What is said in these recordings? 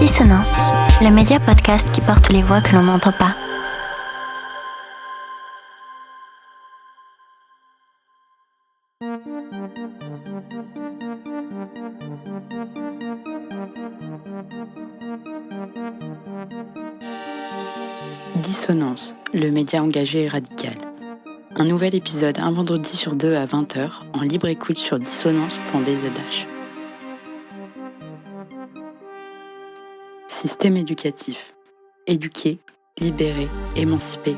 Dissonance, le média podcast qui porte les voix que l'on n'entend pas. Dissonance, le média engagé et radical. Un nouvel épisode un vendredi sur 2 à 20h en libre écoute sur dissonance.bzh. Système éducatif. Éduquer, libérer, émanciper,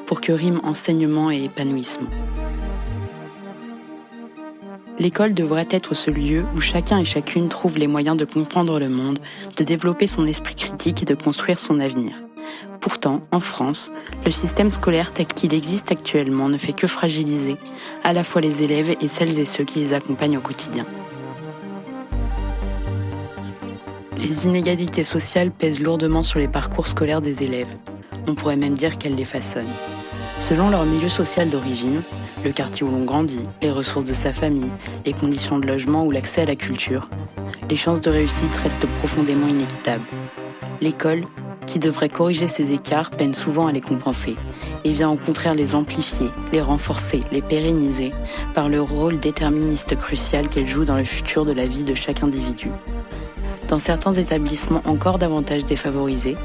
pour que riment enseignement et épanouissement. L'école devrait être ce lieu où chacun et chacune trouve les moyens de comprendre le monde, de développer son esprit critique et de construire son avenir. Pourtant, en France, le système scolaire tel qu'il existe actuellement ne fait que fragiliser à la fois les élèves et celles et ceux qui les accompagnent au quotidien. Les inégalités sociales pèsent lourdement sur les parcours scolaires des élèves. On pourrait même dire qu'elles les façonnent. Selon leur milieu social d'origine, le quartier où l'on grandit, les ressources de sa famille, les conditions de logement ou l'accès à la culture, les chances de réussite restent profondément inéquitables. L'école, qui devrait corriger ces écarts, peine souvent à les compenser et vient au contraire les amplifier, les renforcer, les pérenniser par le rôle déterministe crucial qu'elle joue dans le futur de la vie de chaque individu. Dans certains établissements encore davantage défavorisés,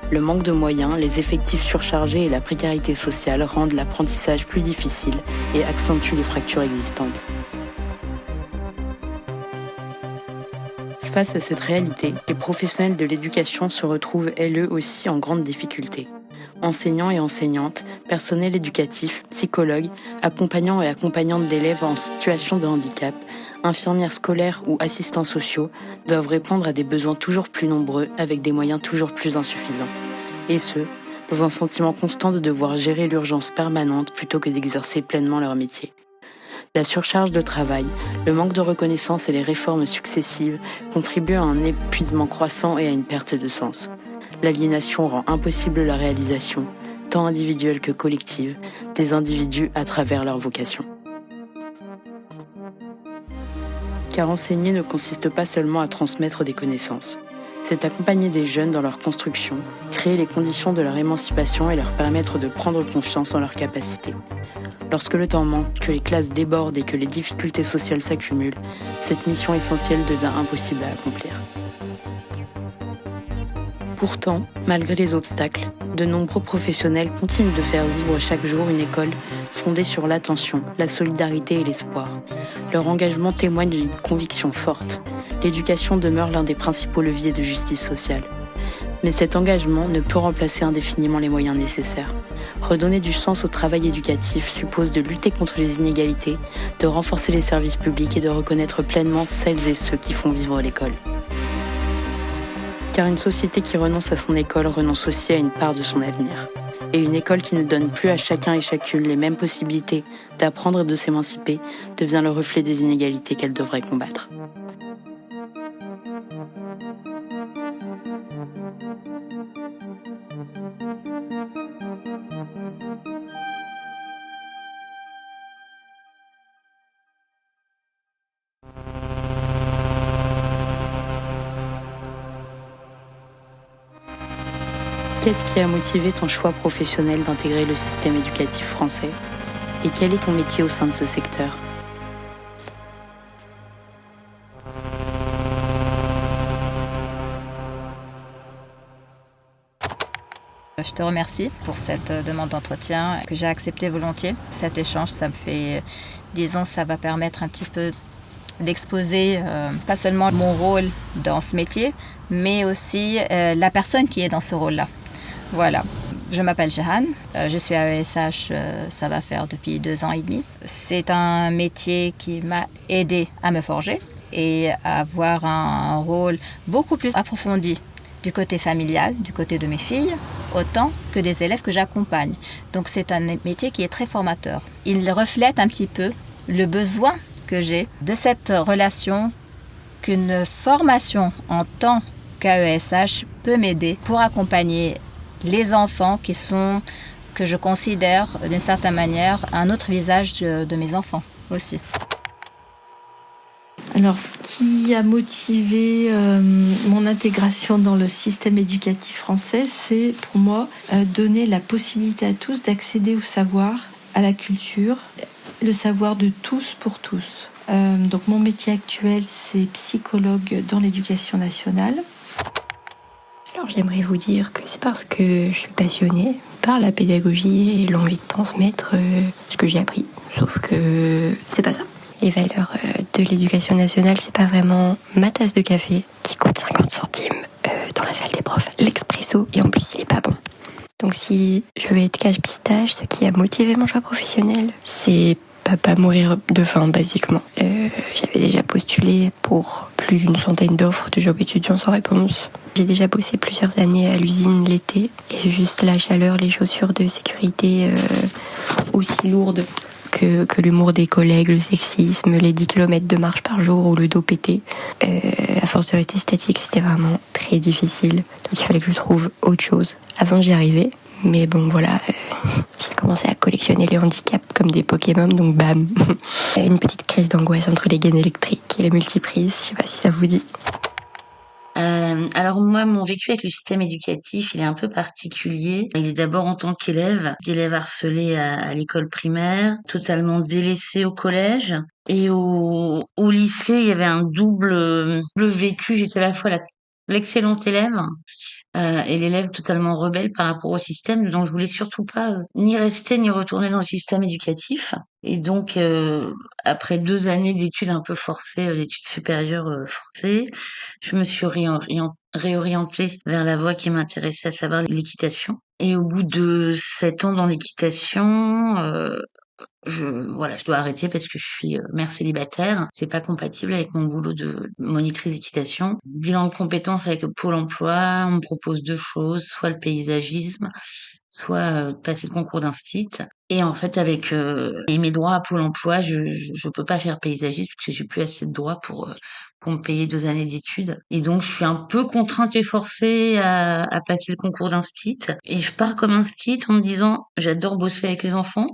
le manque de moyens, les effectifs surchargés et la précarité sociale rendent l'apprentissage plus difficile et accentuent les fractures existantes. Face à cette réalité, les professionnels de l'éducation se retrouvent eux aussi en grande difficulté. Enseignants et enseignantes, personnel éducatif, psychologues, accompagnants et accompagnantes d'élèves en situation de handicap, infirmières scolaires ou assistants sociaux doivent répondre à des besoins toujours plus nombreux avec des moyens toujours plus insuffisants. Et ce, dans un sentiment constant de devoir gérer l'urgence permanente plutôt que d'exercer pleinement leur métier. La surcharge de travail, le manque de reconnaissance et les réformes successives contribuent à un épuisement croissant et à une perte de sens. L'aliénation rend impossible la réalisation, tant individuelle que collective, des individus à travers leur vocation. Car enseigner ne consiste pas seulement à transmettre des connaissances. C'est accompagner des jeunes dans leur construction, créer les conditions de leur émancipation et leur permettre de prendre confiance en leurs capacités. Lorsque le temps manque, que les classes débordent et que les difficultés sociales s'accumulent, cette mission essentielle devient impossible à accomplir. Pourtant, malgré les obstacles, de nombreux professionnels continuent de faire vivre chaque jour une école fondée sur l'attention, la solidarité et l'espoir. Leur engagement témoigne d'une conviction forte. L'éducation demeure l'un des principaux leviers de justice sociale. Mais cet engagement ne peut remplacer indéfiniment les moyens nécessaires. Redonner du sens au travail éducatif suppose de lutter contre les inégalités, de renforcer les services publics et de reconnaître pleinement celles et ceux qui font vivre l'école. Car une société qui renonce à son école renonce aussi à une part de son avenir. Et une école qui ne donne plus à chacun et chacune les mêmes possibilités d'apprendre et de s'émanciper devient le reflet des inégalités qu'elle devrait combattre. Qu'est-ce qui a motivé ton choix professionnel d'intégrer le système éducatif français ? Et quel est ton métier au sein de ce secteur ? Je te remercie pour cette demande d'entretien que j'ai acceptée volontiers. Cet échange, ça me fait, ça va permettre un petit peu d'exposer pas seulement mon rôle dans ce métier, mais aussi la personne qui est dans ce rôle-là. Voilà. Je m'appelle Jehan, je suis à ESH, ça va faire depuis 2 ans et demi. C'est un métier qui m'a aidé à me forger et à avoir un rôle beaucoup plus approfondi du côté familial, du côté de mes filles, autant que des élèves que j'accompagne. Donc c'est un métier qui est très formateur. Il reflète un petit peu le besoin que j'ai de cette relation qu'une formation en tant qu'AESH peut m'aider pour accompagner les enfants que je considère d'une certaine manière un autre visage de mes enfants aussi. Alors, ce qui a motivé mon intégration dans le système éducatif français, c'est pour moi donner la possibilité à tous d'accéder au savoir, à la culture, le savoir de tous pour tous. Donc mon métier actuel, c'est psychologue dans l'éducation nationale. Alors j'aimerais vous dire que c'est parce que je suis passionnée par la pédagogie et l'envie de transmettre ce que j'ai appris. Sauf que c'est pas ça. Les valeurs de l'éducation nationale, c'est pas vraiment ma tasse de café qui coûte 50 centimes dans la salle des profs, l'expresso, et en plus il est pas bon. Donc si je veux être cache-pistache, ce qui a motivé mon choix professionnel, c'est pas mourir de faim, basiquement. J'avais déjà postulé pour plus d'une centaine d'offres de jobs étudiants sans réponse. J'ai déjà bossé plusieurs années à l'usine l'été, et juste la chaleur, les chaussures de sécurité aussi lourdes que l'humour des collègues, le sexisme, les 10 km de marche par jour ou le dos pété. À force de rester statique, c'était vraiment très difficile. Donc il fallait que je trouve autre chose. Avant, j'y arrivais. Mais bon, voilà, j'ai commencé à collectionner les handicaps comme des Pokémon, donc bam. Une petite crise d'angoisse entre les gaines électriques et les multiprises, je sais pas si ça vous dit. Alors moi, mon vécu avec le système éducatif, il est un peu particulier. Il est d'abord en tant qu'élève harcelé à l'école primaire, totalement délaissé au collège. Et au lycée, il y avait un double vécu. J'étais à la fois l'excellente élève et l'élève totalement rebelle par rapport au système. Donc je voulais surtout pas ni rester ni retourner dans le système éducatif. Et donc après 2 années d'études un peu forcées, d'études supérieures forcées, je me suis réorientée vers la voie qui m'intéressait, à savoir l'équitation. Et au bout de 7 ans dans l'équitation, je dois arrêter parce que je suis mère célibataire. C'est pas compatible avec mon boulot de monitrice d'équitation. Bilan de compétences avec Pôle emploi, on me propose 2 choses, soit le paysagisme, soit passer le concours d'instit. Et en fait, avec mes droits à Pôle emploi, je peux pas faire paysagisme parce que j'ai plus assez de droits pour me payer 2 années d'études. Et donc, je suis un peu contrainte et forcée à passer le concours d'instit. Et je pars comme instit en me disant, j'adore bosser avec les enfants,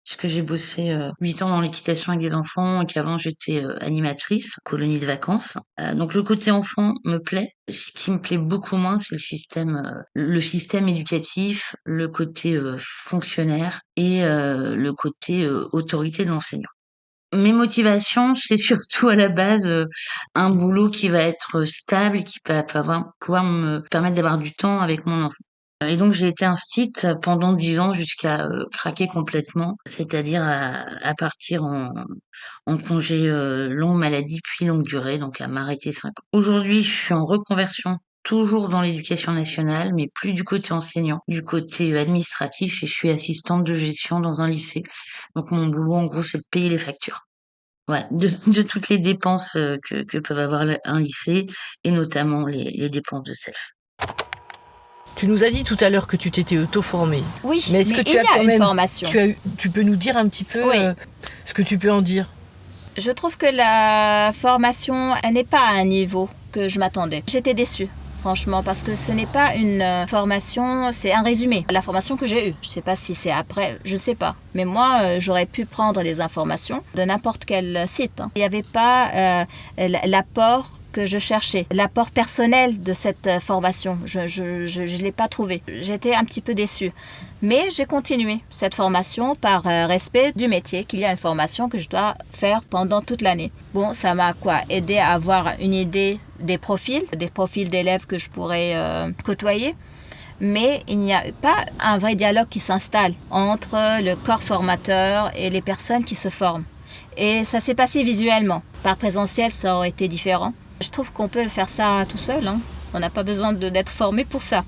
puisque j'ai bossé 8 ans dans l'équitation avec des enfants et qu'avant j'étais animatrice, colonie de vacances. Donc le côté enfant me plaît. Ce qui me plaît beaucoup moins, c'est le système éducatif, le côté fonctionnaire et le côté autorité de l'enseignant. Mes motivations, c'est surtout à la base un boulot qui va être stable, qui va pouvoir me permettre d'avoir du temps avec mon enfant. Et donc j'ai été instit pendant 10 ans jusqu'à craquer complètement, c'est-à-dire à partir en congé longue maladie puis longue durée, donc à m'arrêter 5 ans. Aujourd'hui, je suis en reconversion, toujours dans l'éducation nationale, mais plus du côté enseignant, du côté administratif, et je suis assistante de gestion dans un lycée. Donc mon boulot, en gros, c'est de payer les factures. Voilà, de toutes les dépenses que peuvent avoir un lycée, et notamment les dépenses de self. Tu nous as dit tout à l'heure que tu t'étais auto-formée. Oui, mais est-ce que tu il as y quand a une même formation. Tu peux nous dire un petit peu Oui. Ce que tu peux en dire? Je trouve que la formation, elle n'est pas à un niveau que je m'attendais. J'étais déçue, franchement, parce que ce n'est pas une formation, c'est un résumé. La formation que j'ai eue, je ne sais pas si c'est après, je ne sais pas. Mais moi, j'aurais pu prendre des informations de n'importe quel site. Il n'y avait pas l'apport que je cherchais, l'apport personnel de cette formation. Je l'ai pas trouvé. J'étais un petit peu déçue. Mais j'ai continué cette formation par respect du métier, qu'il y a une formation que je dois faire pendant toute l'année. Bon, ça m'a aidé à avoir une idée des profils d'élèves que je pourrais côtoyer. Mais il n'y a pas un vrai dialogue qui s'installe entre le corps formateur et les personnes qui se forment. Et ça s'est passé visuellement. Par présentiel, ça aurait été différent. Je trouve qu'on peut faire ça tout seul. On n'a pas besoin d'être formé pour ça.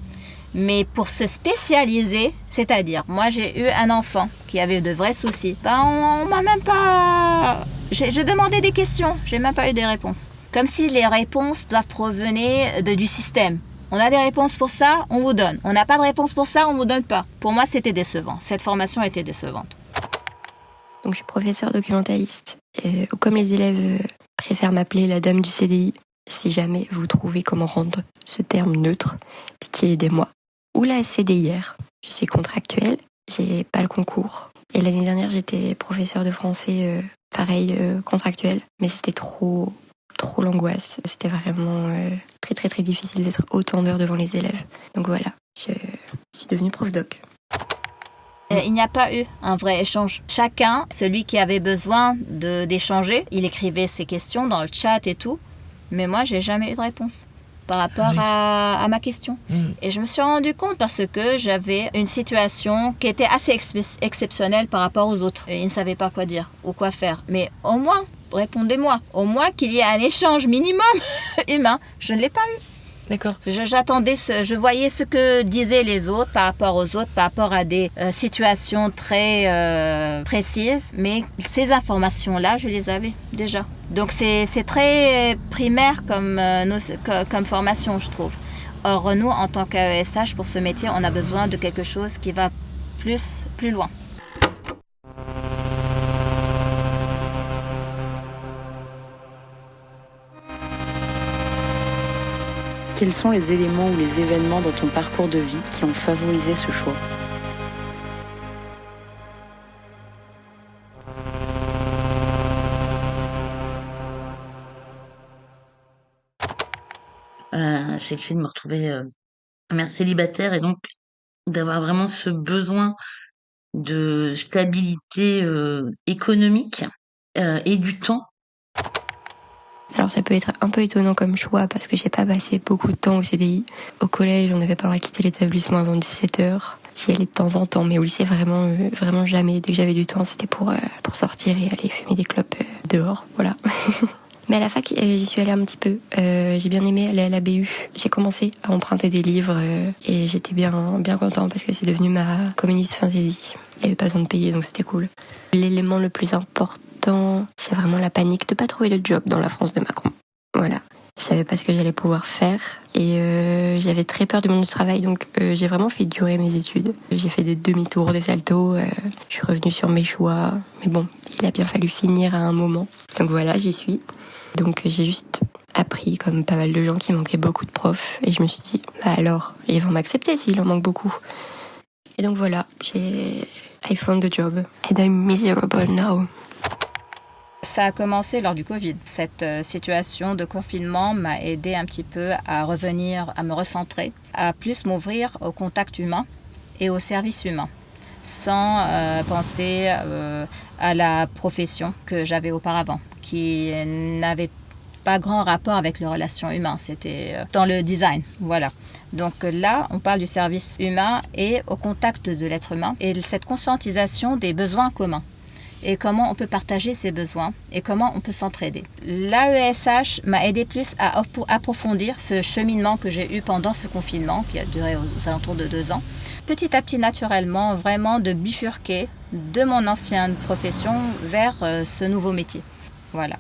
Mais pour se spécialiser, c'est-à-dire, moi j'ai eu un enfant qui avait de vrais soucis. On m'a même pas... J'ai demandé des questions, j'ai même pas eu des réponses. Comme si les réponses doivent provenir du système. On a des réponses pour ça, on vous donne. On n'a pas de réponse pour ça, on vous donne pas. Pour moi, c'était décevant. Cette formation était décevante. Donc je suis professeure documentaliste. Comme les élèves préfèrent m'appeler la dame du CDI, si jamais vous trouvez comment rendre ce terme neutre, pitié aidez-moi. Ou la CDIR. Je suis contractuelle, j'ai pas le concours. Et l'année dernière, j'étais professeure de français, pareil, contractuelle. Mais c'était trop trop l'angoisse. C'était vraiment très très très difficile d'être autant d'heures devant les élèves. Donc voilà, je suis devenue prof doc. Il n'y a pas eu un vrai échange. Chacun, celui qui avait besoin d'échanger, il écrivait ses questions dans le chat et tout. Mais moi, j'ai jamais eu de réponse par rapport à ma question. Et je me suis rendu compte parce que j'avais une situation qui était assez exceptionnelle par rapport aux autres. Et ils ne savaient pas quoi dire ou quoi faire. Mais au moins, répondez-moi. Au moins qu'il y ait un échange minimum humain. Je ne l'ai pas eu. D'accord. J'attendais, je voyais ce que disaient les autres par rapport aux autres, par rapport à des situations très précises, mais ces informations-là, je les avais déjà. Donc c'est très primaire comme formation, je trouve. Or, nous, en tant qu'AESH, pour ce métier, on a besoin de quelque chose qui va plus loin. Quels sont les éléments ou les événements dans ton parcours de vie qui ont favorisé ce choix ? C'est le fait de me retrouver mère célibataire et donc d'avoir vraiment ce besoin de stabilité économique et du temps. Alors ça peut être un peu étonnant comme choix parce que j'ai pas passé beaucoup de temps au CDI. Au collège, on n'avait pas le droit de quitter l'établissement avant 17h. J'y allais de temps en temps, mais au lycée vraiment jamais. Dès que j'avais du temps, c'était pour sortir et aller fumer des clopes dehors, voilà. Mais à la fac, j'y suis allée un petit peu. J'ai bien aimé aller à la BU. J'ai commencé à emprunter des livres et j'étais bien contente parce que c'est devenu ma communiste fantasy. Il n'y avait pas besoin de payer, donc c'était cool. L'élément le plus important, c'est vraiment la panique de pas trouver de job dans la France de Macron. Voilà. Je savais pas ce que j'allais pouvoir faire et j'avais très peur du monde du travail, donc j'ai vraiment fait durer mes études. J'ai fait des demi-tours, des saltos, je suis revenue sur mes choix. Mais bon, il a bien fallu finir à un moment. Donc voilà, j'y suis. Donc j'ai juste appris, comme pas mal de gens, qu'il manquait beaucoup de profs. Et je me suis dit, bah alors, ils vont m'accepter s'il en manque beaucoup. Et donc voilà, I found the job. And I'm miserable now. Ça a commencé lors du Covid. Cette situation de confinement m'a aidé un petit peu à revenir, à me recentrer, à plus m'ouvrir au contact humain et au service humain, sans penser à la profession que j'avais auparavant, qui n'avait pas grand rapport avec les relations humaines. C'était dans le design, voilà. Donc là, on parle du service humain et au contact de l'être humain et cette conscientisation des besoins communs et comment on peut partager ces besoins et comment on peut s'entraider. L'AESH m'a aidé plus à approfondir ce cheminement que j'ai eu pendant ce confinement qui a duré aux alentours de 2 ans. Petit à petit, naturellement, vraiment de bifurquer de mon ancienne profession vers ce nouveau métier. Voilà.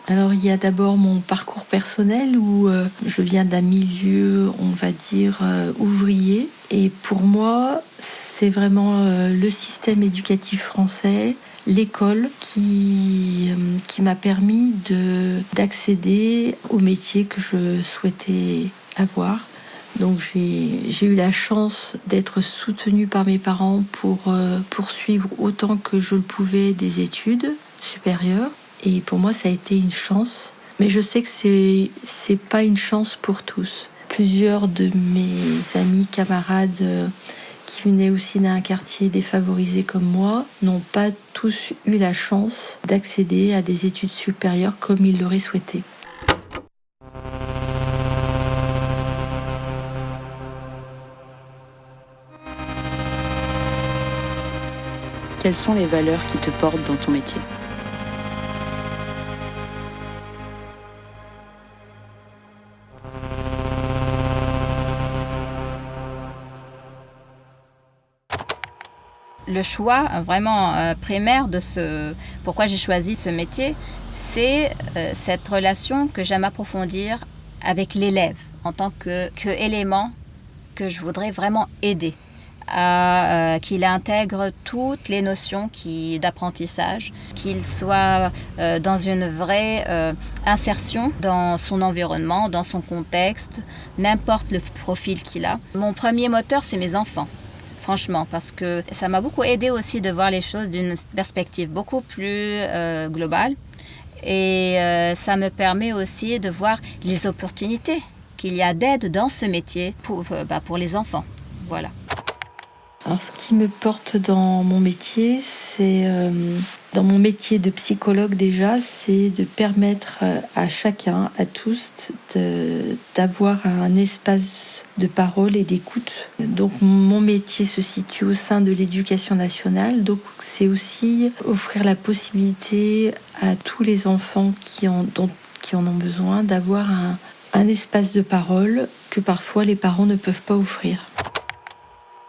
Alors il y a d'abord mon parcours personnel où je viens d'un milieu, on va dire, ouvrier. Et pour moi, c'est vraiment le système éducatif français, l'école qui m'a permis d'accéder au métier que je souhaitais avoir. Donc j'ai eu la chance d'être soutenue par mes parents pour poursuivre autant que je le pouvais des études supérieures. Et pour moi, ça a été une chance. Mais je sais que c'est pas une chance pour tous. Plusieurs de mes amis, camarades qui venaient aussi d'un quartier défavorisé comme moi n'ont pas tous eu la chance d'accéder à des études supérieures comme ils l'auraient souhaité. Quelles sont les valeurs qui te portent dans ton métier ? Le choix vraiment primaire de pourquoi j'ai choisi ce métier, c'est cette relation que j'aime approfondir avec l'élève en tant qu'élément que je voudrais vraiment aider à qu'il intègre toutes les notions d'apprentissage, qu'il soit dans une vraie insertion dans son environnement, dans son contexte, n'importe le profil qu'il a. Mon premier moteur, c'est mes enfants. Franchement, parce que ça m'a beaucoup aidé aussi de voir les choses d'une perspective beaucoup plus globale Et ça me permet aussi de voir les opportunités qu'il y a d'aide dans ce métier pour les enfants. Voilà. Alors, ce qui me porte dans mon métier, c'est dans mon métier de psychologue déjà, c'est de permettre à chacun, à tous, d'avoir un espace de parole et d'écoute. Donc mon métier se situe au sein de l'éducation nationale, donc c'est aussi offrir la possibilité à tous les enfants qui en ont besoin d'avoir un espace de parole que parfois les parents ne peuvent pas offrir.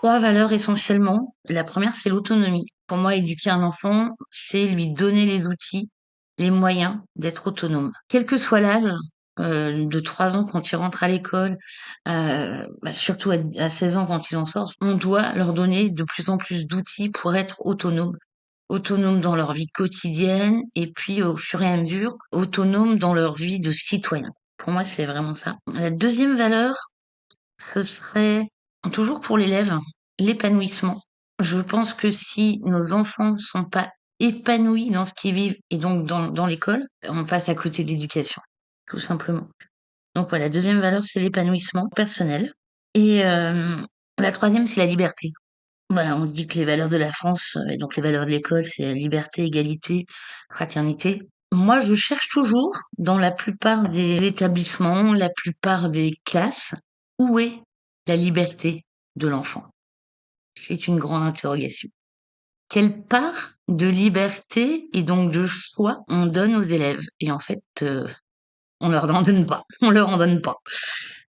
3 valeurs essentiellement. La première, c'est l'autonomie. Pour moi, éduquer un enfant, c'est lui donner les outils, les moyens d'être autonome. Quel que soit l'âge, de 3 ans quand ils rentrent à l'école, surtout à 16 ans quand ils en sortent, on doit leur donner de plus en plus d'outils pour être autonomes. Autonomes dans leur vie quotidienne et puis au fur et à mesure, autonomes dans leur vie de citoyen. Pour moi, c'est vraiment ça. La deuxième valeur, ce serait toujours pour l'élève, l'épanouissement. Je pense que si nos enfants ne sont pas épanouis dans ce qu'ils vivent et donc dans l'école, on passe à côté de l'éducation, tout simplement. Donc voilà, la deuxième valeur, c'est l'épanouissement personnel. Et la troisième, c'est la liberté. Voilà, on dit que les valeurs de la France, et donc les valeurs de l'école, c'est la liberté, égalité, fraternité. Moi, je cherche toujours, dans la plupart des établissements, la plupart des classes, où est la liberté de l'enfant? C'est une grande interrogation. Quelle part de liberté et donc de choix on donne aux élèves? Et en fait, on leur en donne pas. On leur en donne pas.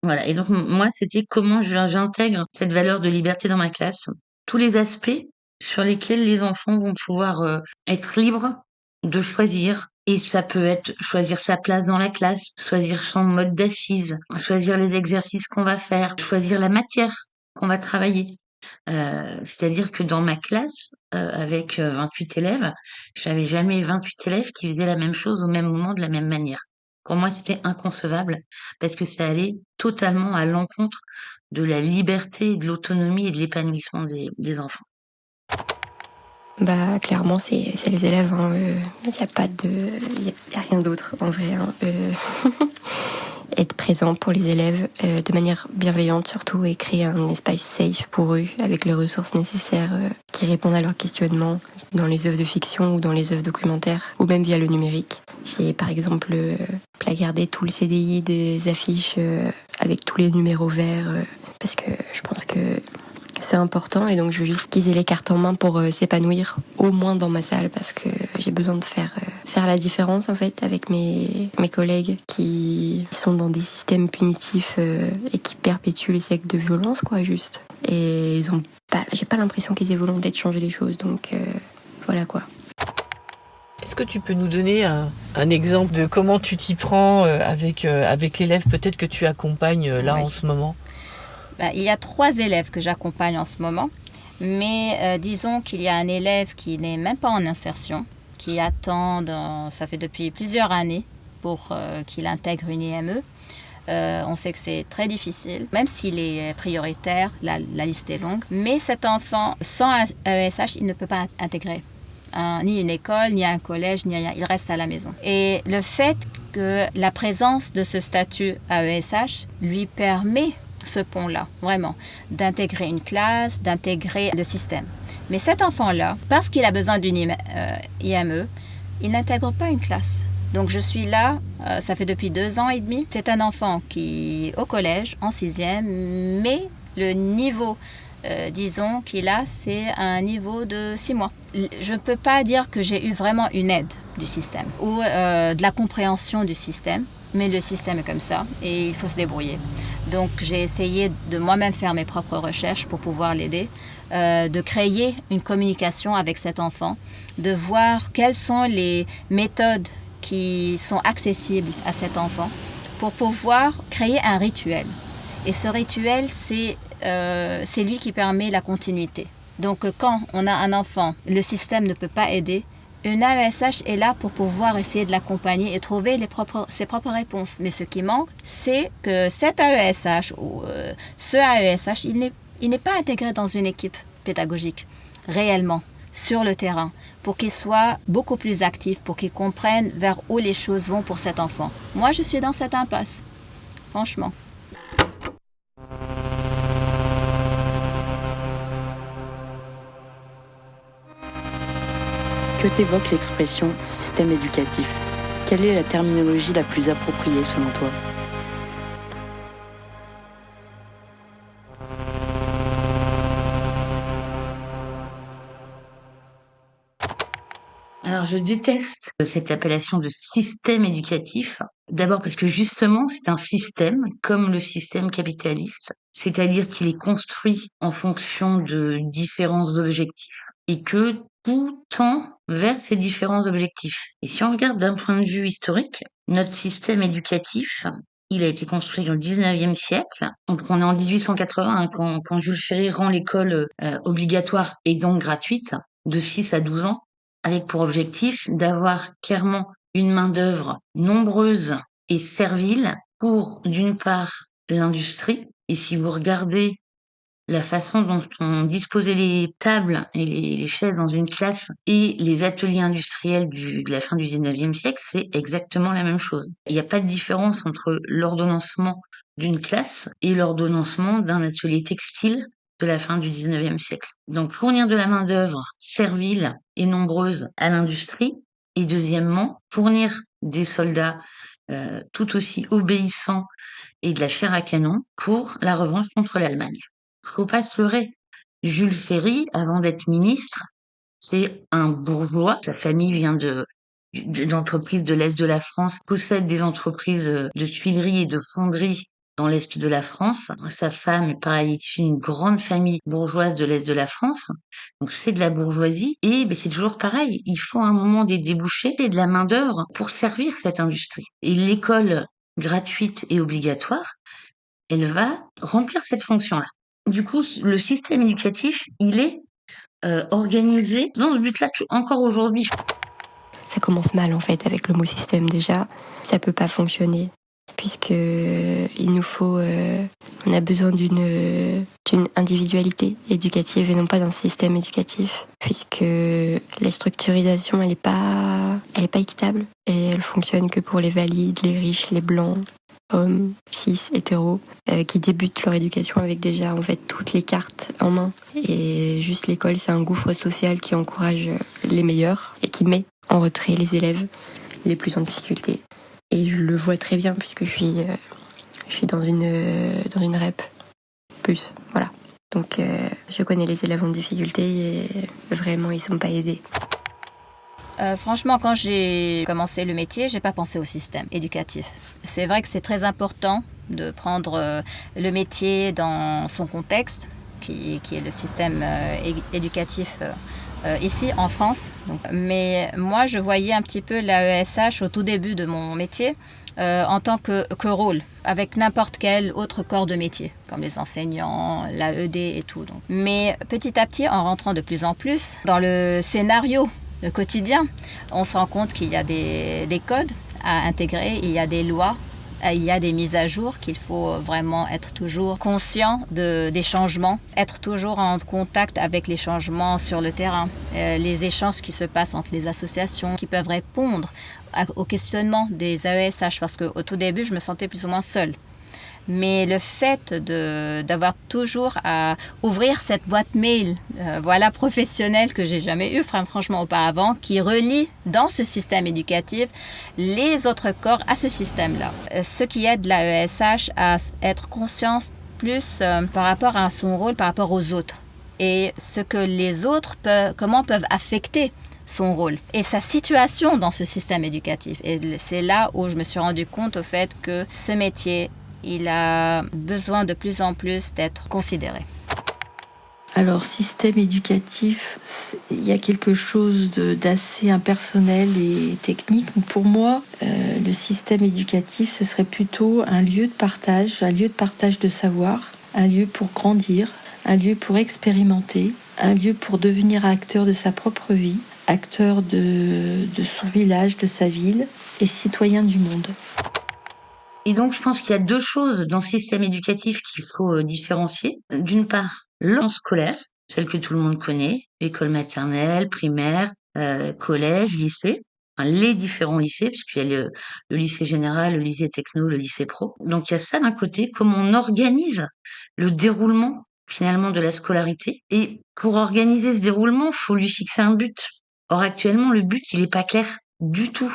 Voilà. Et donc, moi, c'était comment j'intègre cette valeur de liberté dans ma classe. Tous les aspects sur lesquels les enfants vont pouvoir être libres de choisir. Et ça peut être choisir sa place dans la classe, choisir son mode d'assise, choisir les exercices qu'on va faire, choisir la matière qu'on va travailler. C'est-à-dire que dans ma classe, avec 28 élèves, j'avais jamais 28 élèves qui faisaient la même chose au même moment de la même manière. Pour moi, c'était inconcevable parce que ça allait totalement à l'encontre de la liberté, de l'autonomie et de l'épanouissement des enfants. Bah clairement c'est les élèves. Il n'y a pas y a rien d'autre en vrai. Être présent pour les élèves de manière bienveillante surtout et créer un espace safe pour eux avec les ressources nécessaires qui répondent à leurs questionnements dans les œuvres de fiction ou dans les œuvres documentaires ou même via le numérique. J'ai par exemple placardé tout le CDI des affiches avec tous les numéros verts parce que je pense que c'est important et donc je veux juste qu'ils aient les cartes en main pour s'épanouir au moins dans ma salle parce que j'ai besoin de faire la différence en fait avec mes collègues qui sont dans des systèmes punitifs et qui perpétuent les siècles de violence quoi juste. Et j'ai pas l'impression qu'ils aient volonté de changer les choses donc voilà quoi. Est-ce que tu peux nous donner un exemple de comment tu t'y prends avec l'élève peut-être que tu accompagnes là en ce moment? Il y a 3 élèves que j'accompagne en ce moment, mais disons qu'il y a un élève qui n'est même pas en insertion, qui attend, ça fait depuis plusieurs années, pour qu'il intègre une IME. On sait que c'est très difficile, même s'il est prioritaire, la liste est longue. Mais cet enfant, sans AESH, il ne peut pas intégrer ni une école, ni un collège, ni rien. Il reste à la maison. Et le fait que la présence de ce statut AESH lui permet ce pont-là, vraiment, d'intégrer une classe, d'intégrer le système. Mais cet enfant-là, parce qu'il a besoin d'une IME, il n'intègre pas une classe. Donc je suis là, ça fait depuis 2 ans et demi. C'est un enfant qui est au collège, en 6e, mais le niveau, disons, qu'il a, c'est un niveau de 6 mois. Je ne peux pas dire que j'ai eu vraiment une aide du système ou de la compréhension du système, mais le système est comme ça et il faut se débrouiller. Donc j'ai essayé de moi-même faire mes propres recherches pour pouvoir l'aider, de créer une communication avec cet enfant, de voir quelles sont les méthodes qui sont accessibles à cet enfant pour pouvoir créer un rituel. Et ce rituel, c'est lui qui permet la continuité. Donc quand on a un enfant, le système ne peut pas aider, une AESH est là pour pouvoir essayer de l'accompagner et trouver ses propres réponses. Mais ce qui manque, c'est que cet AESH ou ce AESH, il n'est pas intégré dans une équipe pédagogique, réellement, sur le terrain, pour qu'il soit beaucoup plus actif, pour qu'il comprenne vers où les choses vont pour cet enfant. Moi, je suis dans cette impasse, franchement. Que t'évoque l'expression système éducatif? Quelle est la terminologie la plus appropriée selon toi? Alors, je déteste cette appellation de système éducatif. D'abord parce que justement, c'est un système comme le système capitaliste, c'est-à-dire qu'il est construit en fonction de différents objectifs et que tout tend vers ces différents objectifs. Et si on regarde d'un point de vue historique, notre système éducatif, il a été construit au 19e siècle. Donc, on est en 1880 quand Jules Ferry rend l'école obligatoire et donc gratuite de 6 à 12 ans, avec pour objectif d'avoir clairement une main-d'œuvre nombreuse et servile pour, d'une part, l'industrie. Et si vous regardez la façon dont on disposait les tables et les chaises dans une classe et les ateliers industriels de la fin du 19e siècle, c'est exactement la même chose. Il n'y a pas de différence entre l'ordonnancement d'une classe et l'ordonnancement d'un atelier textile de la fin du 19e siècle. Donc, fournir de la main-d'œuvre servile et nombreuse à l'industrie, et deuxièmement, fournir des soldats tout aussi obéissants et de la chair à canon pour la revanche contre l'Allemagne. Faut pas se leurrer. Jules Ferry, avant d'être ministre, c'est un bourgeois. Sa famille vient d'entreprises de l'Est de la France, possède des entreprises de tuileries et de fonderies dans l'Est de la France. Sa femme, pareil, est issue d'une grande famille bourgeoise de l'Est de la France. Donc c'est de la bourgeoisie. Et c'est toujours pareil. Il faut à un moment des débouchés et de la main-d'œuvre pour servir cette industrie. Et l'école gratuite et obligatoire, elle va remplir cette fonction-là. Du coup, le système éducatif, il est organisé dans ce but-là encore aujourd'hui. Ça commence mal en fait avec le mot système déjà. Ça peut pas fonctionner puisque il nous faut, on a besoin d'une individualité éducative et non pas d'un système éducatif, puisque la structurisation elle est pas équitable et elle fonctionne que pour les valides, les riches, les blancs, hommes, cis, hétéros, qui débutent leur éducation avec déjà en fait toutes les cartes en main. Et juste l'école, c'est un gouffre social qui encourage les meilleurs et qui met en retrait les élèves les plus en difficulté. Et je le vois très bien puisque je suis dans une REP plus, voilà. Donc je connais les élèves en difficulté et vraiment ils sont pas aidés. Franchement, quand j'ai commencé le métier, j'ai pas pensé au système éducatif. C'est vrai que c'est très important de prendre le métier dans son contexte, qui est le système éducatif ici en France. Donc, mais moi, je voyais un petit peu l'AESH au tout début de mon métier en tant que rôle, avec n'importe quel autre corps de métier, comme les enseignants, l'AED et tout. Donc. Mais petit à petit, en rentrant de plus en plus dans le scénario quotidien, on se rend compte qu'il y a des codes à intégrer, il y a des lois, il y a des mises à jour, qu'il faut vraiment être toujours conscient des changements, être toujours en contact avec les changements sur le terrain, les échanges qui se passent entre les associations qui peuvent répondre au questionnement des AESH, parce qu'au tout début, je me sentais plus ou moins seule. Mais le fait d'avoir toujours à ouvrir cette boîte mail professionnelle que j'ai jamais eue franchement auparavant, qui relie dans ce système éducatif les autres corps à ce système-là. Ce qui aide l'AESH à être consciente plus par rapport à son rôle, par rapport aux autres. Et ce que les autres comment peuvent affecter son rôle et sa situation dans ce système éducatif. Et c'est là où je me suis rendu compte au fait que ce métier, il a besoin de plus en plus d'être considéré. Alors, système éducatif, il y a quelque chose d'assez impersonnel et technique. Pour moi, le système éducatif, ce serait plutôt un lieu de partage de savoir, un lieu pour grandir, un lieu pour expérimenter, un lieu pour devenir acteur de sa propre vie, acteur de son village, de sa ville et citoyen du monde. Et donc, je pense qu'il y a deux choses dans le système éducatif qu'il faut différencier. D'une part, l'ordre scolaire, celle que tout le monde connaît, école maternelle, primaire, collège, lycée, enfin, les différents lycées, puisqu'il y a le lycée général, le lycée techno, le lycée pro. Donc il y a ça d'un côté, comment on organise le déroulement finalement de la scolarité. Et pour organiser ce déroulement, faut lui fixer un but. Or actuellement, le but, il est pas clair du tout.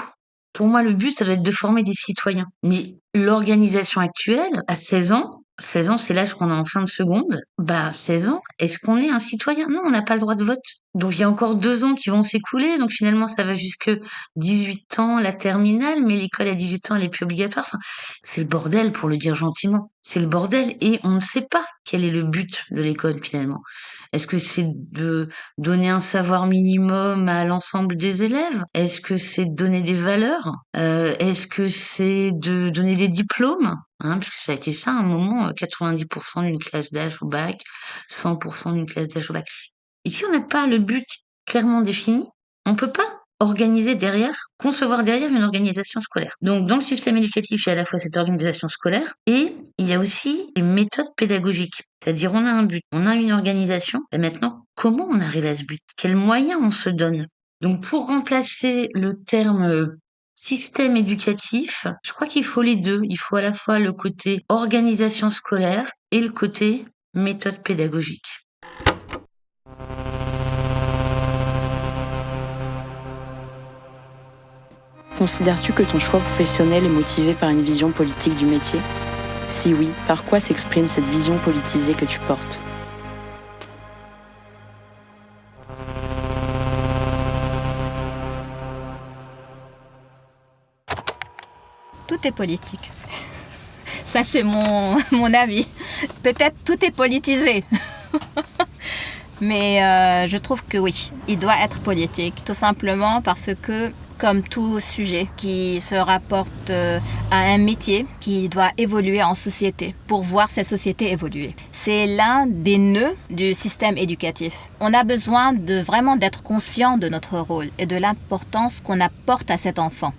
Pour moi, le but, ça doit être de former des citoyens. Mais l'organisation actuelle, à 16 ans, c'est l'âge qu'on a en fin de seconde. Bah, 16 ans, est-ce qu'on est un citoyen? Non, on n'a pas le droit de vote. Donc, il y a encore 2 ans qui vont s'écouler. Donc, finalement, ça va jusque 18 ans, la terminale, mais l'école à 18 ans, elle est plus obligatoire. Enfin, c'est le bordel, pour le dire gentiment. C'est le bordel. Et on ne sait pas quel est le but de l'école, finalement. Est-ce que c'est de donner un savoir minimum à l'ensemble des élèves? Est-ce que c'est de donner des valeurs? Est-ce que c'est de donner des diplômes? Parce que ça a été ça à un moment, 90% d'une classe d'âge au bac, 100% d'une classe d'âge au bac. Et si on n'a pas le but clairement défini, on peut pas concevoir derrière une organisation scolaire. Donc, dans le système éducatif, il y a à la fois cette organisation scolaire et il y a aussi les méthodes pédagogiques. C'est-à-dire, on a un but, on a une organisation, et maintenant, comment on arrive à ce but? Quels moyens on se donne? Donc, pour remplacer le terme système éducatif, je crois qu'il faut les deux. Il faut à la fois le côté organisation scolaire et le côté méthode pédagogique. Considères-tu que ton choix professionnel est motivé par une vision politique du métier? Si oui, par quoi s'exprime cette vision politisée que tu portes? Tout est politique. Ça, c'est mon avis. Peut-être tout est politisé. Mais je trouve que oui, il doit être politique. Tout simplement parce que, comme tout sujet qui se rapporte à un métier qui doit évoluer en société, pour voir cette société évoluer. C'est l'un des nœuds du système éducatif. On a besoin vraiment d'être conscient de notre rôle et de l'importance qu'on apporte à cet enfant.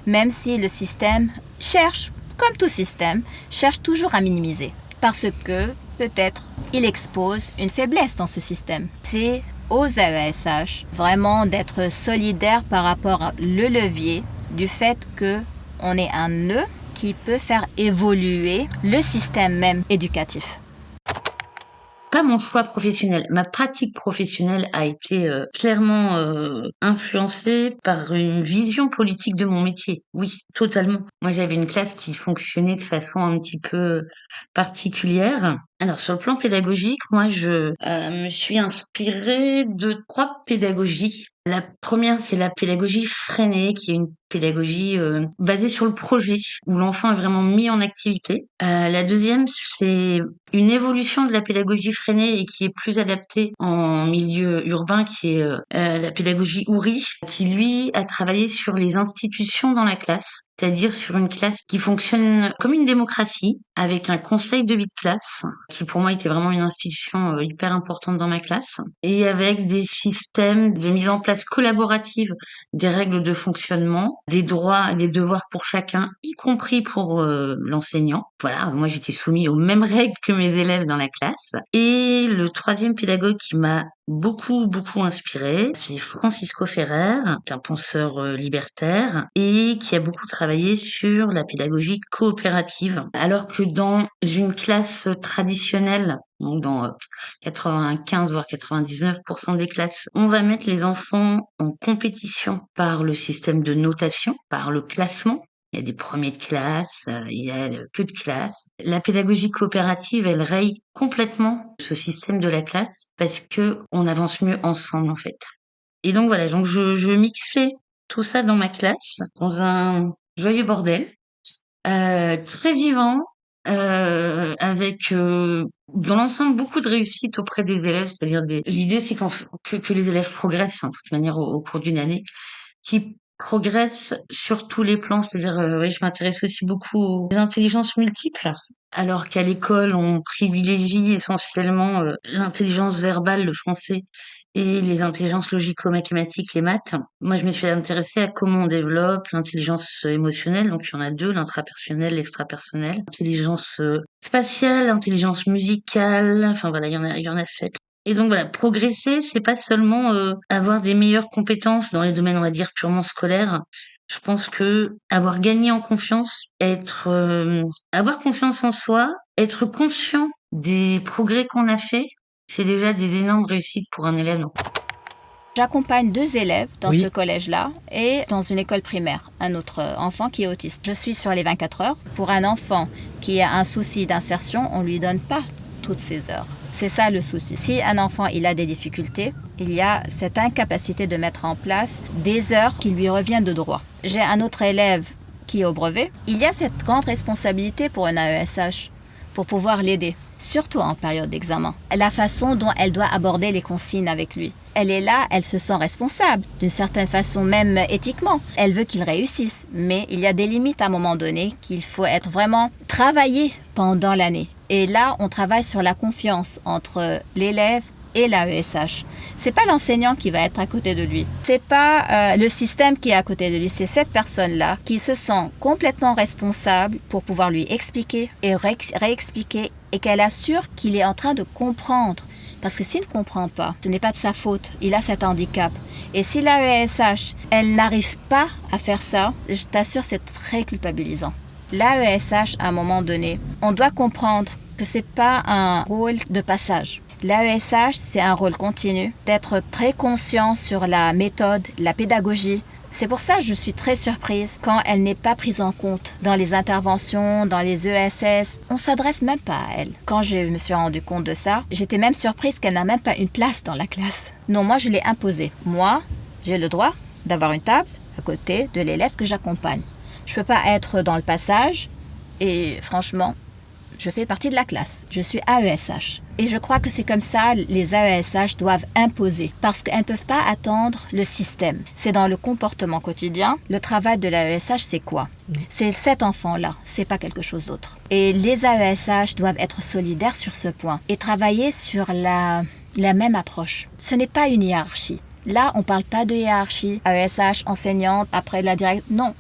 Même si le système cherche, comme tout système, cherche toujours à minimiser. Parce que, peut-être, il expose une faiblesse dans ce système. C'est aux AESH vraiment d'être solidaires par rapport au levier du fait qu'on est un nœud qui peut faire évoluer le système même éducatif. Pas mon choix professionnel. Ma pratique professionnelle a été clairement influencée par une vision politique de mon métier. Oui, totalement. Moi, j'avais une classe qui fonctionnait de façon un petit peu particulière. Alors, sur le plan pédagogique, moi, je me suis inspirée de 3 pédagogies. La première, c'est la pédagogie freinée, qui est une pédagogie basée sur le projet, où l'enfant est vraiment mis en activité. La deuxième, c'est une évolution de la pédagogie freinée et qui est plus adaptée en milieu urbain, qui est la pédagogie Ouri, qui lui a travaillé sur les institutions dans la classe, c'est-à-dire sur une classe qui fonctionne comme une démocratie, avec un conseil de vie de classe, qui pour moi était vraiment une institution hyper importante dans ma classe, et avec des systèmes de mise en place collaborative, des règles de fonctionnement, des droits et des devoirs pour chacun, y compris pour l'enseignant. Voilà, moi j'étais soumise aux mêmes règles que mes élèves dans la classe. Et le troisième pédagogue qui m'a beaucoup inspiré, c'est Francisco Ferrer, un penseur libertaire et qui a beaucoup travaillé sur la pédagogie coopérative. Alors que dans une classe traditionnelle, donc dans 95 voire 99% des classes, on va mettre les enfants en compétition par le système de notation, par le classement. Il y a des premiers de classe, il y a que de classe. La pédagogie coopérative, elle raye complètement ce système de la classe parce que on avance mieux ensemble, en fait. Et donc voilà, donc je mixais tout ça dans ma classe, dans un joyeux bordel, très vivant, avec dans l'ensemble beaucoup de réussite auprès des élèves, c'est-à-dire l'idée c'est que les élèves progressent de toute manière au cours d'une année, qui progressent sur tous les plans, c'est-à-dire oui, je m'intéresse aussi beaucoup aux intelligences multiples. Alors qu'à l'école, on privilégie essentiellement l'intelligence verbale, le français, et les intelligences logico-mathématiques, les maths. Moi, je me suis intéressée à comment on développe l'intelligence émotionnelle. Donc, il y en a 2, l'intrapersonnelle, l'extrapersonnelle. Intelligence spatiale, intelligence musicale. Enfin, voilà, il y en a 7. Et donc voilà, progresser, c'est pas seulement avoir des meilleures compétences dans les domaines, on va dire, purement scolaires. Je pense que avoir gagné en confiance, avoir confiance en soi, être conscient des progrès qu'on a fait, c'est déjà des énormes réussites pour un élève. Non. J'accompagne 2 élèves dans Oui. ce collège-là et dans une école primaire, un autre enfant qui est autiste. Je suis sur les 24 heures. Pour un enfant qui a un souci d'insertion, on ne lui donne pas toutes ces heures. C'est ça le souci. Si un enfant il a des difficultés, il y a cette incapacité de mettre en place des heures qui lui reviennent de droit. J'ai un autre élève qui est au brevet. Il y a cette grande responsabilité pour un AESH pour pouvoir l'aider, surtout en période d'examen. La façon dont elle doit aborder les consignes avec lui. Elle est là, elle se sent responsable, d'une certaine façon, même éthiquement. Elle veut qu'il réussisse, mais il y a des limites à un moment donné qu'il faut être vraiment travaillé pendant l'année. Et là, on travaille sur la confiance entre l'élève et l'AESH. C'est pas l'enseignant qui va être à côté de lui. C'est pas le système qui est à côté de lui. C'est cette personne-là qui se sent complètement responsable pour pouvoir lui expliquer et réexpliquer et qu'elle assure qu'il est en train de comprendre. Parce que s'il ne comprend pas, ce n'est pas de sa faute. Il a cet handicap. Et si l'AESH, elle n'arrive pas à faire ça, je t'assure, c'est très culpabilisant. L'AESH, à un moment donné, on doit comprendre que c'est pas un rôle de passage. L'AESH, c'est un rôle continu, d'être très conscient sur la méthode, la pédagogie. C'est pour ça que je suis très surprise quand elle n'est pas prise en compte dans les interventions, dans les ESS. On ne s'adresse même pas à elle. Quand je me suis rendu compte de ça, j'étais même surprise qu'elle n'a même pas une place dans la classe. Non, moi, je l'ai imposée. Moi, j'ai le droit d'avoir une table à côté de l'élève que j'accompagne. Je ne peux pas être dans le passage et franchement, je fais partie de la classe. Je suis AESH. Et je crois que c'est comme ça les AESH doivent imposer parce qu'elles ne peuvent pas attendre le système. C'est dans le comportement quotidien. Le travail de l'AESH, c'est quoi? C'est cet enfant-là. C'est pas quelque chose d'autre. Et les AESH doivent être solidaires sur ce point et travailler sur la même approche. Ce n'est pas une hiérarchie. Là, on ne parle pas de hiérarchie. AESH, enseignante, après la directrice. Non.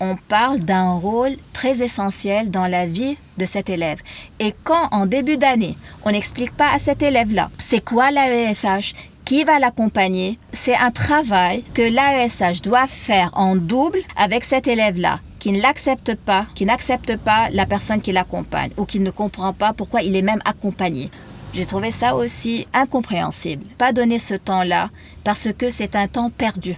On parle d'un rôle très essentiel dans la vie de cet élève. Et quand, en début d'année, on n'explique pas à cet élève-là c'est quoi l'AESH, qui va l'accompagner, c'est un travail que l'AESH doit faire en double avec cet élève-là, qui ne l'accepte pas, qui n'accepte pas la personne qui l'accompagne ou qui ne comprend pas pourquoi il est même accompagné. J'ai trouvé ça aussi incompréhensible. Pas donner ce temps-là parce que c'est un temps perdu.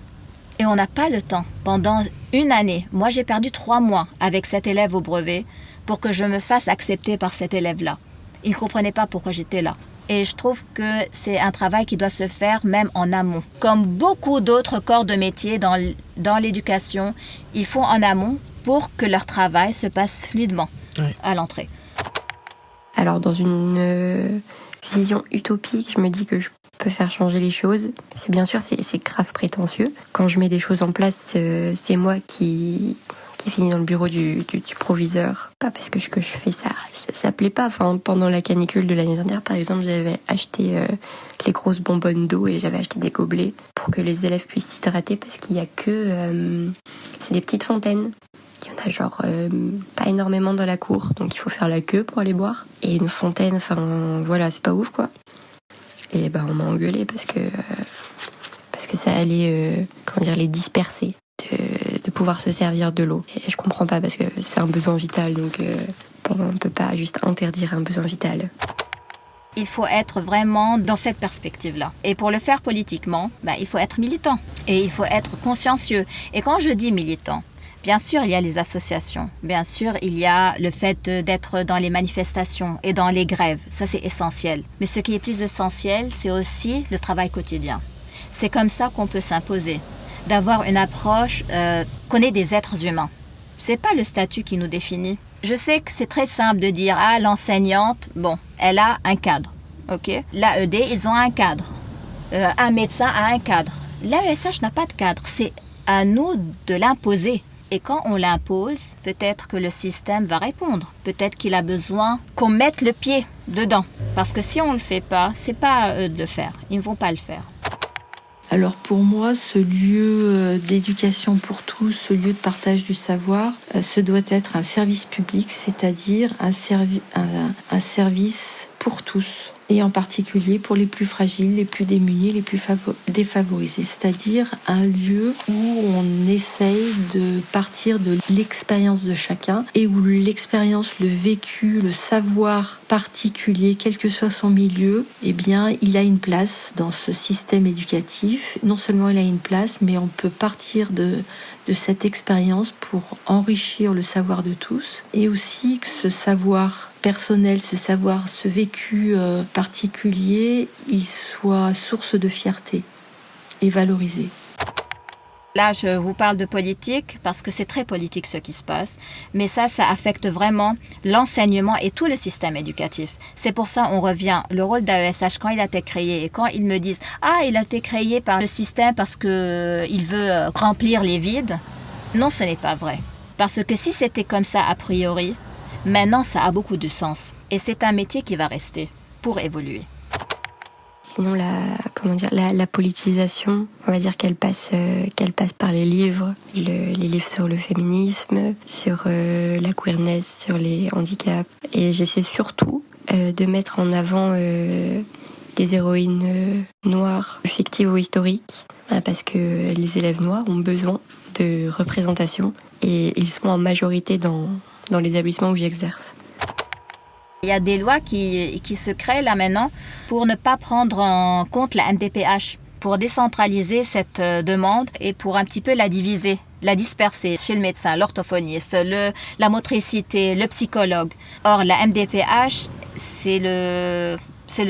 Et on n'a pas le temps. Pendant une année, moi j'ai perdu 3 mois avec cet élève au brevet pour que je me fasse accepter par cet élève-là. Il ne comprenait pas pourquoi j'étais là. Et je trouve que c'est un travail qui doit se faire même en amont. Comme beaucoup d'autres corps de métier dans l'éducation, ils font en amont pour que leur travail se passe fluidement à l'entrée. Alors dans une vision utopique, je me dis que je peux faire changer les choses. C'est bien sûr, c'est grave prétentieux. Quand je mets des choses en place, c'est moi qui finis dans le bureau du proviseur. Pas parce que je fais ça plaît pas. Enfin, pendant la canicule de l'année dernière, par exemple, j'avais acheté les grosses bonbonnes d'eau et j'avais acheté des gobelets pour que les élèves puissent s'hydrater parce qu'il y a que c'est des petites fontaines. Il y en a genre pas énormément dans la cour, donc il faut faire la queue pour aller boire. Et une fontaine, enfin voilà, c'est pas ouf quoi. Et ben on m'a engueulé parce que ça allait les disperser de pouvoir se servir de l'eau. Et je comprends pas parce que c'est un besoin vital, donc on peut pas juste interdire un besoin vital. Il faut être vraiment dans cette perspective-là. Et pour le faire politiquement, il faut être militant. Et il faut être consciencieux. Et quand je dis militant, bien sûr, il y a les associations. Bien sûr, il y a le fait d'être dans les manifestations et dans les grèves. Ça, c'est essentiel. Mais ce qui est plus essentiel, c'est aussi le travail quotidien. C'est comme ça qu'on peut s'imposer. D'avoir une approche qu'on est des êtres humains. C'est pas le statut qui nous définit. Je sais que c'est très simple de dire « Ah, l'enseignante, bon, elle a un cadre. » Ok. L'AED, ils ont un cadre. Un médecin a un cadre. L'AESH n'a pas de cadre. C'est à nous de l'imposer. Et quand on l'impose, peut-être que le système va répondre. Peut-être qu'il a besoin qu'on mette le pied dedans. Parce que si on ne le fait pas, c'est pas à eux de le faire. Ils ne vont pas le faire. Alors pour moi, ce lieu d'éducation pour tous, ce lieu de partage du savoir, ce doit être un service public, c'est-à-dire un service pour tous. et en particulier pour les plus fragiles, les plus démunis, les plus défavorisés, c'est-à-dire un lieu où on essaye de partir de l'expérience de chacun et où l'expérience, le vécu, le savoir particulier, quel que soit son milieu, eh bien, il a une place dans ce système éducatif. Non seulement il a une place, mais on peut partir de cette expérience pour enrichir le savoir de tous et aussi que ce savoir personnel, ce vécu particulier, il soit source de fierté et valorisé. Là, je vous parle de politique parce que c'est très politique ce qui se passe, mais ça affecte vraiment l'enseignement et tout le système éducatif. C'est pour ça on revient, le rôle d'AESH quand il a été créé et quand ils me disent « Ah, il a été créé par le système parce qu'il veut remplir les vides », non, ce n'est pas vrai. Parce que si c'était comme ça a priori, maintenant ça a beaucoup de sens. Et c'est un métier qui va rester pour évoluer. Sinon, la politisation, on va dire qu'elle passe par les livres, les livres sur le féminisme, sur la queerness, sur les handicaps. Et j'essaie surtout de mettre en avant des héroïnes noires, fictives ou historiques, parce que les élèves noirs ont besoin de représentation et ils sont en majorité dans l'établissement où j'exerce. Il y a des lois qui se créent là maintenant pour ne pas prendre en compte la MDPH, pour décentraliser cette demande et pour un petit peu la diviser, la disperser chez le médecin, l'orthophoniste, la motricité, le psychologue. Or, la MDPH, c'est le